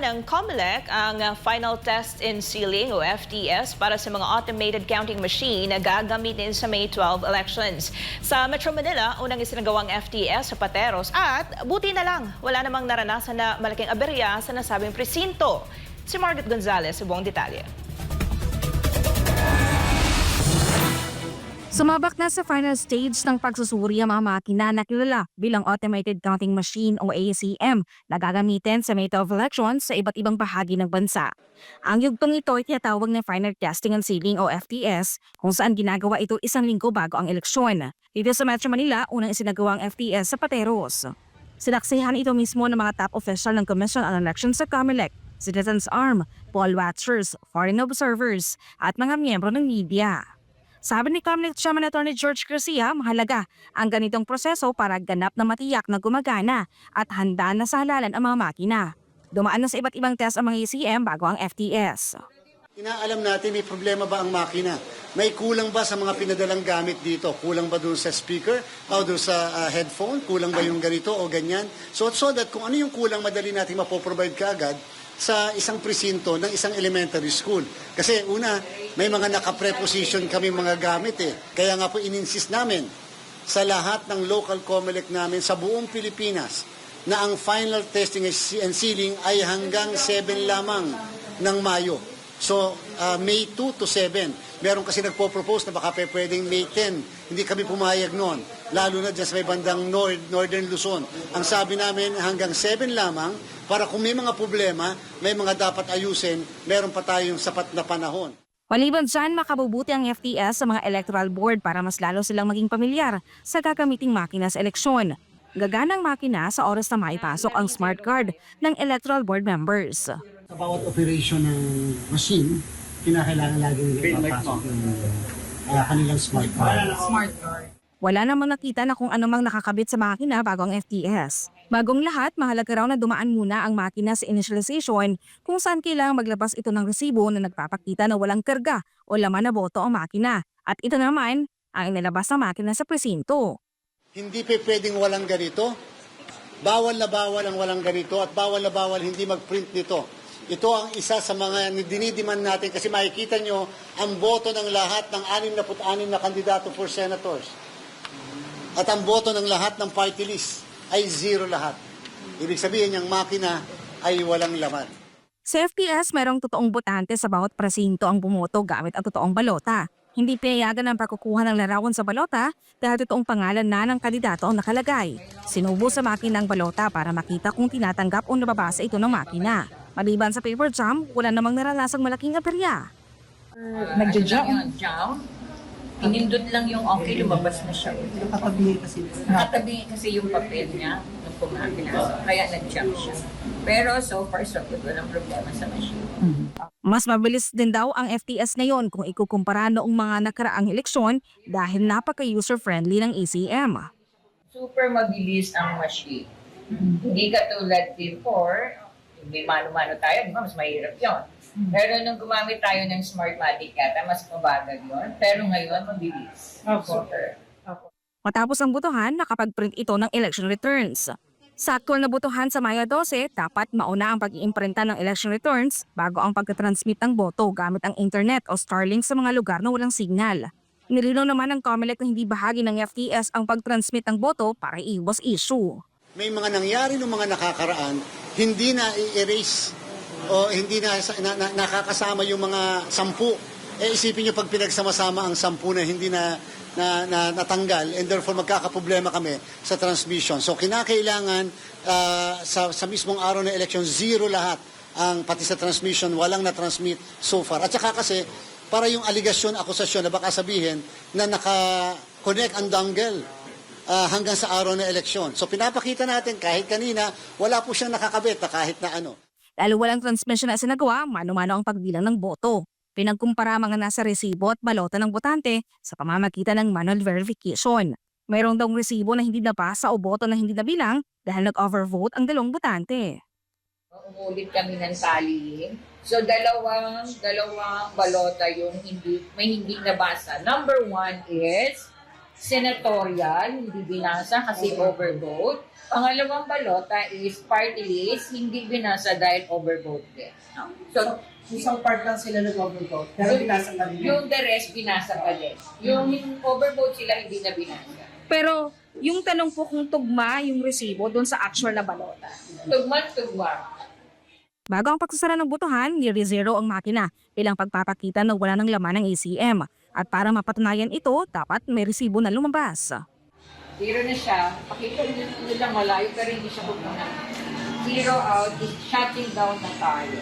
ng COMELEC ang Final Test and Sealing o FTS para sa mga automated counting machine na gagamitin sa May 12 elections. Sa Metro Manila, unang isinagawang FTS sa Pateros at buti na lang, wala namang naranasan na malaking aberya sa nasabing presinto. Si Margaret Gonzalez sa buong detalye. Sumabak na sa final stage ng pagsusuri ang mga makina na kilala bilang Automated Counting Machine o ACM na gagamitin sa May 12 elections sa iba't ibang bahagi ng bansa. Ang yugtong ito ay tinatawag na Final Testing and Sealing o FTS kung saan ginagawa ito isang linggo bago ang eleksyon. Dito sa Metro Manila, unang isinagawa ang FTS sa Pateros. Sinaksihan ito mismo ng mga top official ng Commission on Elections sa COMELEC, Citizens Arm, poll watchers, foreign observers at mga miyembro ng media. Sabi ni COMELEC Chairman Attorney George Garcia, mahalaga ang ganitong proseso para ganap na matiyak na gumagana at handa na sa halalan ang mga makina. Dumaan na sa iba't ibang test ang mga ECM bago ang FTS. Inaalam natin may problema ba ang makina? May kulang ba sa mga pinadalang gamit dito? Kulang ba doon sa speaker o doon sa headphone? Kulang ba yung ganito o ganyan? So that kung ano yung kulang, madali natin mapoprovide kaagad sa isang presinto ng isang elementary school. Kasi una, may mga naka-preposition kami mga gamit eh. Kaya nga po in-insist namin sa lahat ng local COMELEC namin sa buong Pilipinas na ang final testing and sealing ay hanggang 7 lamang ng Mayo. So, May 2 to 7. Meron kasi nagpo-propose na baka pwedeng May 10. Hindi kami pumayag noon. Lalo na dyan sa may bandang Northern Luzon. Ang sabi namin hanggang 7 lamang para kung may mga problema, may mga dapat ayusin, meron pa tayong sapat na panahon. Maliban dyan, makabubuti ang FTS sa mga electoral board para mas lalo silang maging pamilyar sa gagamiting makina sa eleksyon. Gaganang makina sa oras na maipasok ang smart card ng electoral board members. Sa bawat operation ng machine, kinakailangan laging ipapasok yung kanilang smart card. Wala namang nakita na kung anumang nakakabit sa makina bago ang FTS. Bagong lahat, mahalaga raw na dumaan muna ang makina sa initialization kung saan kailangang maglabas ito ng resibo na nagpapakita na walang karga o laman na boto ang makina. At ito naman ang inilabas ng makina sa presinto. Hindi pwedeng walang ganito. Bawal na bawal ang walang ganito at bawal na bawal hindi mag-print nito. Ito ang isa sa mga dinidiman natin kasi makikita nyo ang boto ng lahat ng 66 na kandidato for senators. At ang boto ng lahat ng party list ay 0 lahat. Ibig sabihin yung makina ay walang laman. Sa FTS, mayroong totoong botante sa bawat presinto ang bumoto gamit ang totoong balota. Hindi pinayagan ang pagkukuha ng larawan sa balota dahil totoong pangalan na ng kandidato ang nakalagay. Sinubo sa makina ang balota para makita kung tinatanggap o nababasa ito ng makina. Maliban sa paper jam, wala namang naranasang malaking aberya. Nagja-jam? Pinindot lang yung okay, lumabas na siya. Nakatabi kasi. Nakatabi kasi yung papel niya nung pumakina. Kaya nag-jam siya. Pero so far, so good. Walang problema sa machine. Mas mabilis din daw ang FTS ngayon kung ikukumpara noong mga nakaraang eleksyon dahil napaka-user-friendly ng ECM. Super mabilis ang machine. Hindi katulad before, may mano-mano tayo, di ba? Mas mahirap yun. Pero nung gumamit tayo ng Smartmatic yata, mas mabagal yun. Pero ngayon, mabilis. Super. Matapos ang botohan, nakapag-print ito ng election returns. Sa aktual na botohan sa Mayo 12, dapat mauna ang pag-iimprinta ng election returns bago ang pagkatransmit ng boto gamit ang internet o Starlink sa mga lugar na walang signal. Nilinaw naman ng COMELEC na hindi bahagi ng FTS ang pag-transmit ng boto para iwas issue. May mga nangyari ng mga nakakaraan, hindi na i-erase o hindi na nakakasama yung mga 10. Isipin nyo pag pinagsama-sama ang 10 na hindi na natanggal and therefore magkakaproblema kami sa transmission. So kinakailangan sa mismong araw ng election, 0 lahat ang pati sa transmission, walang na-transmit so far. At saka kasi para yung aligasyon, akusasyon na baka sabihin na naka-connect ang dongle hanggang sa araw ng eleksyon. So pinapakita natin kahit kanina, wala po siyang nakakabit na kahit na ano. Lalo walang transmission na sinagawa, mano-mano ang pagbilang ng boto. Pinagkumpara mga nasa resibo at balota ng botante sa pamamagitan ng manual verification. Mayroong daw resibo na hindi nabasa o boto na hindi nabilang dahil nag-overvote ang 2 botante. Umulit kami ng talihin. So dalawang balota yung may hindi nabasa. Number 1 is senatorial, hindi binasa kasi overvote. Pangalawang balota is party list, hindi binasa dahil overvote din. So, Isang part lang sila nag-overvote, pero binasa na rin. yung the rest binasa pa din. Yung overvote sila hindi na binasa. Pero yung tanong po kung tugma yung resibo doon sa actual na balota. Tugma. Bago ang pagsasara ng botohan, nire-zero ang makina bilang pagpapakita na wala ng laman ng ACM. At para mapatunayan ito, dapat may resibo na lumabas. Zero na siya. Pakita nila malayo pero hindi siya pupunta. Zero out is shutting down na tayo.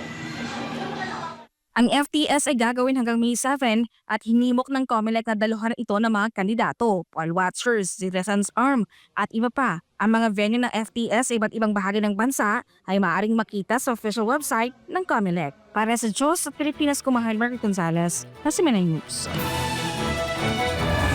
Ang FTS ay gagawin hanggang May 7 at hinimok ng COMELEC na daluhan ito ng mga kandidato, poll watchers, citizens arm at iba pa. Ang mga venue ng FTS sa iba't ibang bahagi ng bansa ay maaaring makita sa official website ng COMELEC. Para sa Diyos at Pilipinas, Kumahal Mark Gonzalez, Nasimenay News.